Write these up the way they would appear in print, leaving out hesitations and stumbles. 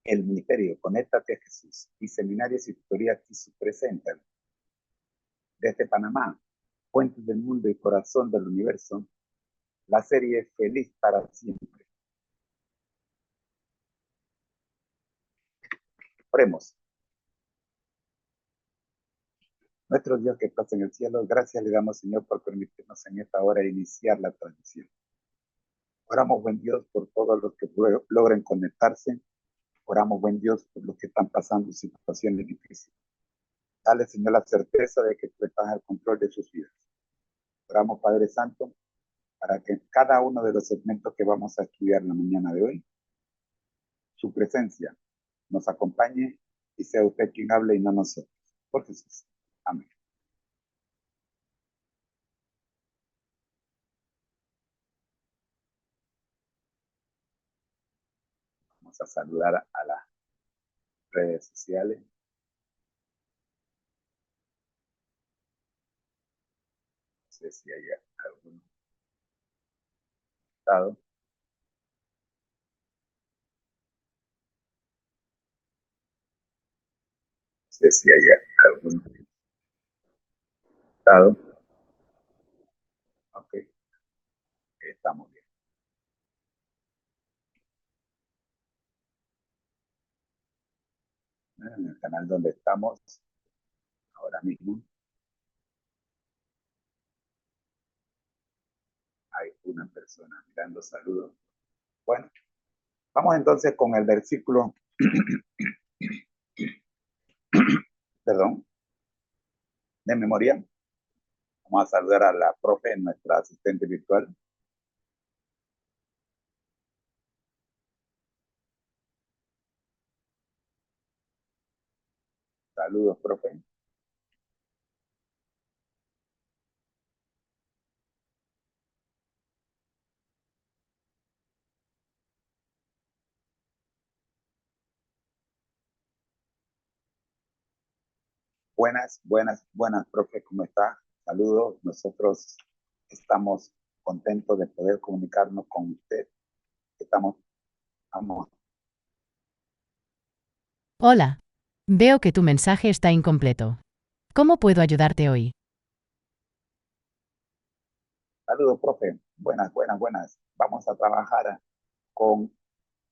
El Ministerio Conéctate a Jesús y Seminarios y Tutorías Jesús presentan desde Panamá, Fuentes del Mundo y Corazón del Universo, la serie Feliz para Siempre. Oremos. Nuestro Dios que estás en el cielo, gracias le damos, Señor, por permitirnos en esta hora iniciar la transmisión. Oramos, buen Dios, por todos los que logren conectarse. Oramos, buen Dios, por los que están pasando situaciones difíciles. Dale, Señor, la certeza de que tú estás al control de sus vidas. Oramos, Padre Santo, para que en cada uno de los segmentos que vamos a estudiar la mañana de hoy, su presencia nos acompañe y sea usted quien hable y no nosotros. Por Jesús. Amén. Vamos a saludar a las redes sociales. No sé si hay algún estado. No sé si hay algún estado. Ok, estamos bien. En el canal donde estamos ahora mismo hay una persona mirando. Saludos. Bueno, vamos entonces con el versículo, perdón, de memoria. Vamos a saludar a la profe, nuestra asistente virtual. Saludos, profe. Buenas, profe, ¿cómo está? Saludos, nosotros estamos contentos de poder comunicarnos con usted. Vamos. Hola. Veo que tu mensaje está incompleto. ¿Cómo puedo ayudarte hoy? Saludos, profe. Buenas. Vamos a trabajar con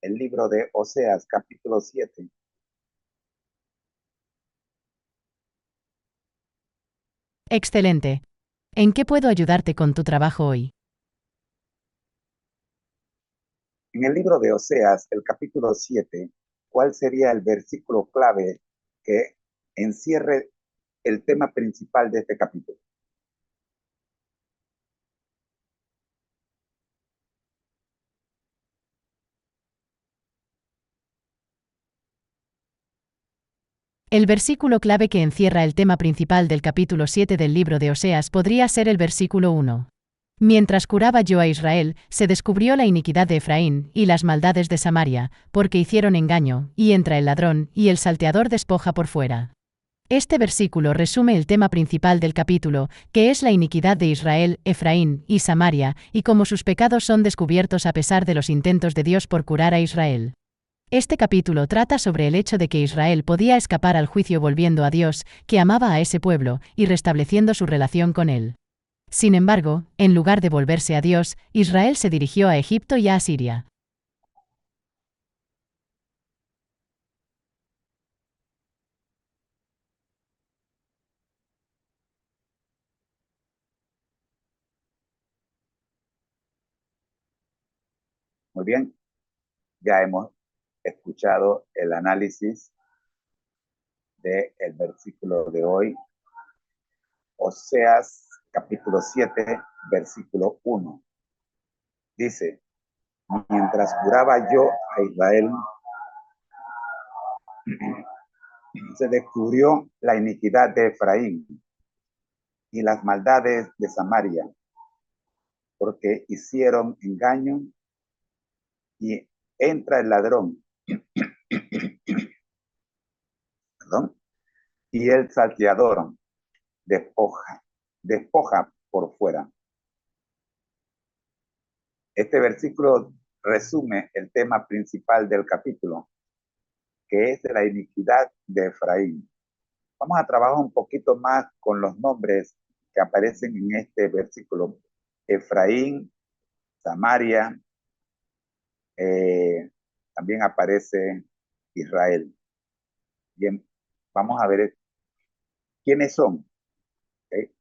el libro de Oseas, capítulo 7. Excelente. ¿En qué puedo ayudarte con tu trabajo hoy? En el libro de Oseas, el capítulo 7, ¿cuál sería el versículo clave que encierre el tema principal de este capítulo? El versículo clave que encierra el tema principal del capítulo 7 del libro de Oseas podría ser el versículo 1. Mientras curaba yo a Israel, se descubrió la iniquidad de Efraín y las maldades de Samaria, porque hicieron engaño, y entra el ladrón, y el salteador despoja por fuera. Este versículo resume el tema principal del capítulo, que es la iniquidad de Israel, Efraín y Samaria, y cómo sus pecados son descubiertos a pesar de los intentos de Dios por curar a Israel. Este capítulo trata sobre el hecho de que Israel podía escapar al juicio volviendo a Dios, que amaba a ese pueblo, y restableciendo su relación con él. Sin embargo, en lugar de volverse a Dios, Israel se dirigió a Egipto y a Asiria. Muy bien, ya hemos escuchado el análisis del versículo de hoy, Oseas capítulo 7, versículo 1. Dice, mientras curaba yo a Israel, se descubrió la iniquidad de Efraín y las maldades de Samaria, porque hicieron engaño y entra el ladrón, perdón, y el salteador despoja por fuera. Este versículo resume el tema principal del capítulo, que es de la iniquidad de Efraín. Vamos a trabajar un poquito más con los nombres que aparecen en este versículo. Efraín, Samaria, también aparece Israel. Bien, vamos a ver quiénes son. ¿Okay?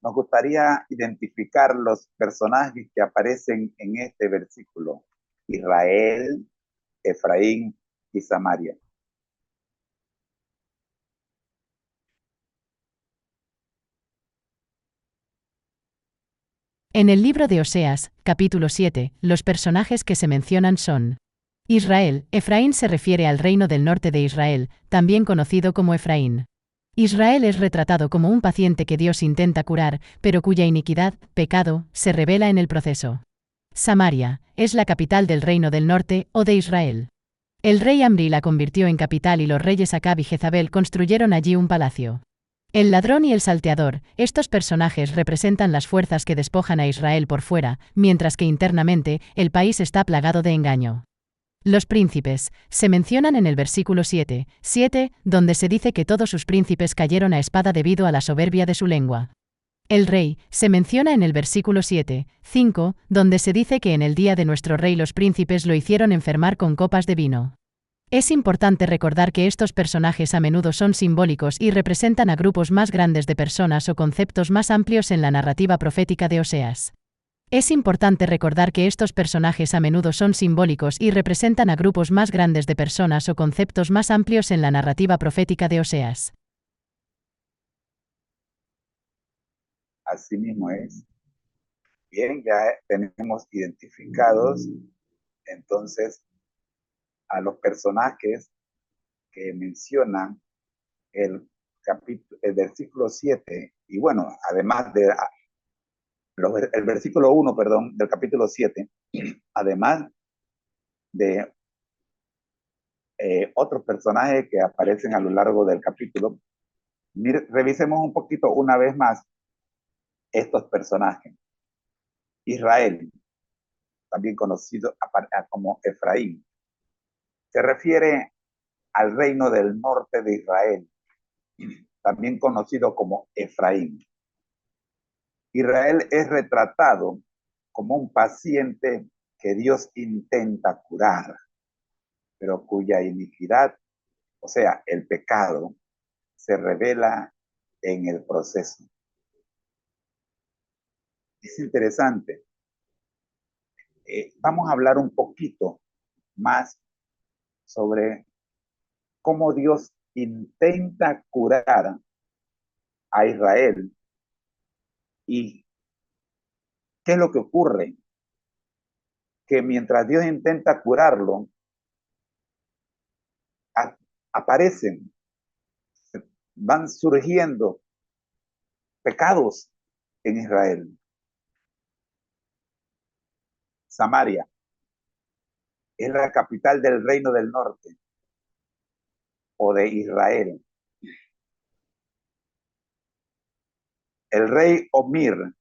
Nos gustaría identificar los personajes que aparecen en este versículo. Israel, Efraín y Samaria. En el libro de Oseas, capítulo 7, los personajes que se mencionan son Israel. Efraín se refiere al reino del norte de Israel, también conocido como Efraín. Israel es retratado como un paciente que Dios intenta curar, pero cuya iniquidad, pecado, se revela en el proceso. Samaria es la capital del reino del norte o de Israel. El rey Amri la convirtió en capital y los reyes Acab y Jezabel construyeron allí un palacio. El ladrón y el salteador, estos personajes representan las fuerzas que despojan a Israel por fuera, mientras que internamente el país está plagado de engaño. Los príncipes se mencionan en el versículo 7, donde se dice que todos sus príncipes cayeron a espada debido a la soberbia de su lengua. El rey se menciona en el versículo 5, donde se dice que en el día de nuestro rey los príncipes lo hicieron enfermar con copas de vino. Es importante recordar que estos personajes a menudo son simbólicos y representan a grupos más grandes de personas o conceptos más amplios en la narrativa profética de Oseas. Es importante recordar que estos personajes a menudo son simbólicos y representan a grupos más grandes de personas o conceptos más amplios en la narrativa profética de Oseas. Así mismo es. Bien, ya tenemos identificados entonces a los personajes que mencionan el versículo 7 y bueno, además de el versículo 1, perdón, del capítulo 7, además de otros personajes que aparecen a lo largo del capítulo. Revisemos un poquito una vez más estos personajes. Israel, también conocido como Efraín, se refiere al reino del norte de Israel, también conocido como Efraín. Israel es retratado como un paciente que Dios intenta curar, pero cuya iniquidad, o sea, el pecado, se revela en el proceso. Es interesante. Vamos a hablar un poquito más sobre cómo Dios intenta curar a Israel y qué es lo que ocurre. Que mientras Dios intenta curarlo, aparecen, van surgiendo pecados en Israel. Samaria es la capital del reino del norte o de Israel. El rey Omri,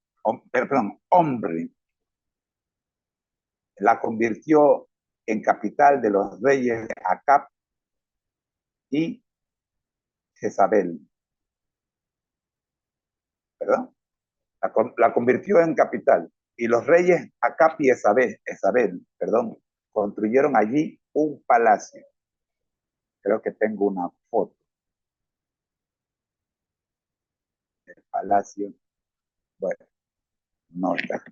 la convirtió en capital de los reyes de Acab y Jezabel. ¿Perdón? La convirtió en capital. Y los reyes Acab y Jezabel, construyeron allí un palacio. Creo que tengo una foto del palacio. Bueno, no está.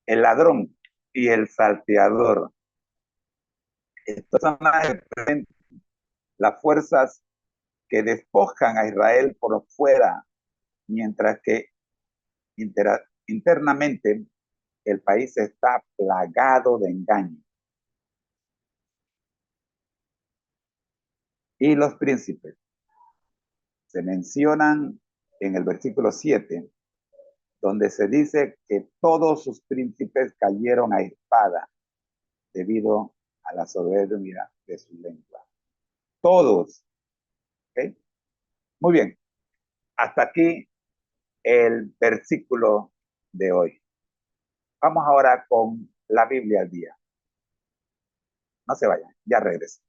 El ladrón y el salteador. Estos son las fuerzas que despojan a Israel por fuera, mientras que internamente el país está plagado de engaño. Y los príncipes se mencionan en el versículo 7, donde se dice que todos sus príncipes cayeron a espada debido a la soberbia de su lengua. Todos. ¿Okay? Muy bien. Hasta aquí el versículo de hoy. Vamos ahora con la Biblia al día. No se vayan, ya regreso.